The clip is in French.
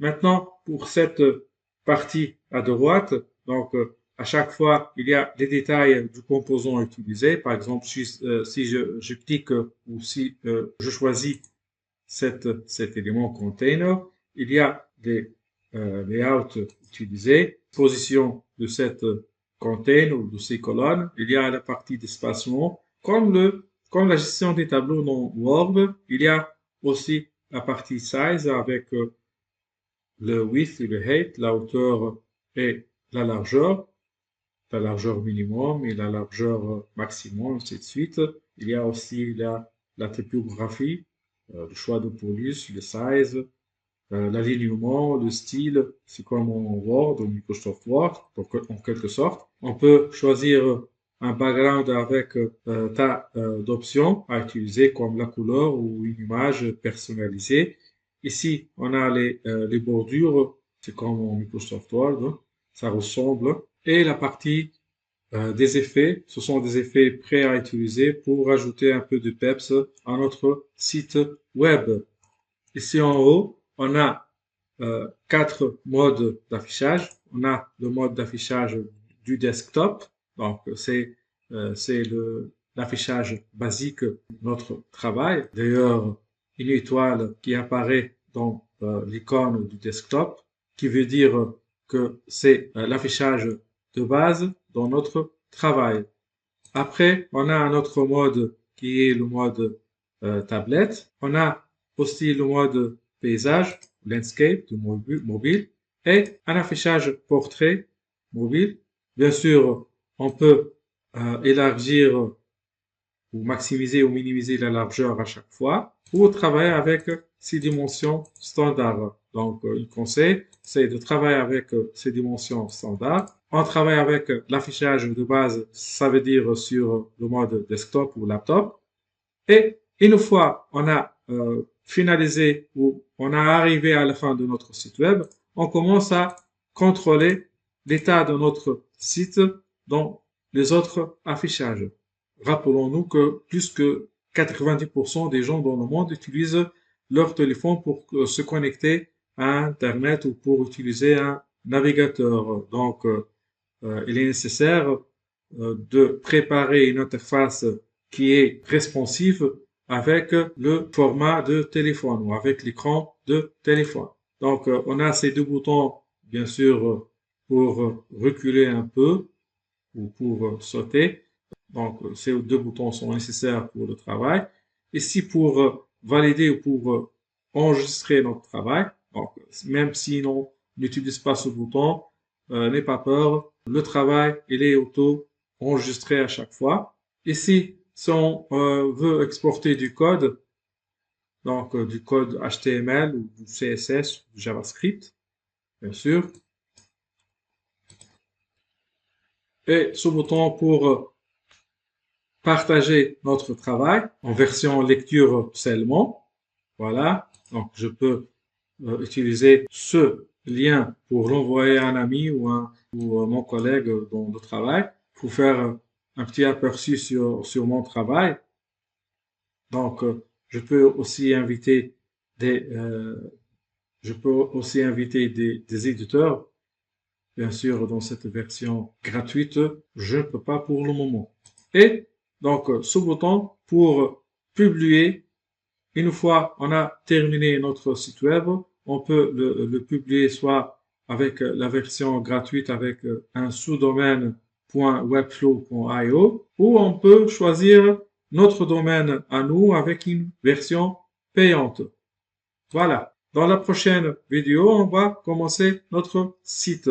Maintenant, pour cette partie à droite, donc à chaque fois, il y a les détails du composant utilisé. Par exemple, si je clique ou si je choisis cet élément container, il y a des layouts utilisés, position de cette container ou de ces colonnes. Il y a la partie d'espacement. Comme la gestion des tableaux dans Word, il y a aussi la partie size avec le width et le height, la hauteur et la largeur minimum et la largeur maximum, ainsi de suite. Il y a aussi la typographie, le choix de police, le size, l'alignement, le style, c'est comme en Word ou Microsoft Word, donc en quelque sorte. On peut choisir un background avec tas d'options à utiliser comme la couleur ou une image personnalisée. Ici, on a les bordures, c'est comme en Microsoft Word, hein, ça ressemble. Et la partie des effets, ce sont des effets prêts à utiliser pour ajouter un peu de peps à notre site web. Ici en haut, on a 4 modes d'affichage. On a le mode d'affichage du desktop, donc c'est l'affichage basique de notre travail. D'ailleurs, une étoile qui apparaît dans l'icône du desktop, qui veut dire que c'est l'affichage de base dans notre travail. Après, on a un autre mode qui est le mode tablette. On a aussi le mode paysage, landscape de mobile et un affichage portrait mobile. Bien sûr, on peut élargir ou maximiser ou minimiser la largeur à chaque fois ou travailler avec ces dimensions standards. Donc, le conseil, c'est de travailler avec ces dimensions standards. On travaille avec l'affichage de base, ça veut dire sur le mode desktop ou laptop. Et une fois on a finalisé ou on a arrivé à la fin de notre site web, on commence à contrôler l'état de notre site dans les autres affichages. Rappelons-nous que plus que 90% des gens dans le monde utilisent leur téléphone pour se connecter à Internet ou pour utiliser un navigateur. Donc, il est nécessaire de préparer une interface qui est responsive avec le format de téléphone ou avec l'écran de téléphone. Donc, on a ces deux boutons, bien sûr, pour reculer un peu ou pour sauter. Donc, ces deux boutons sont nécessaires pour le travail. Ici, pour valider ou pour enregistrer notre travail, donc, même si on n'utilise pas ce bouton, n'aie pas peur, le travail, il est auto-enregistré à chaque fois. Ici, si on veut exporter du code, donc du code HTML ou du CSS ou du JavaScript, bien sûr, et ce bouton pour partager notre travail en version lecture seulement. Voilà, donc je peux utiliser ce lien pour l'envoyer à un ami ou mon collègue dans le travail pour faire un petit aperçu sur mon travail. Donc, je peux aussi inviter des éditeurs. Bien sûr, dans cette version gratuite, je ne peux pas pour le moment. Et donc, ce bouton pour publier, une fois on a terminé notre site web, on peut le publier soit avec la version gratuite avec un sous-domaine .webflow.io ou on peut choisir notre domaine à nous avec une version payante. Voilà. Dans la prochaine vidéo, on va commencer notre site.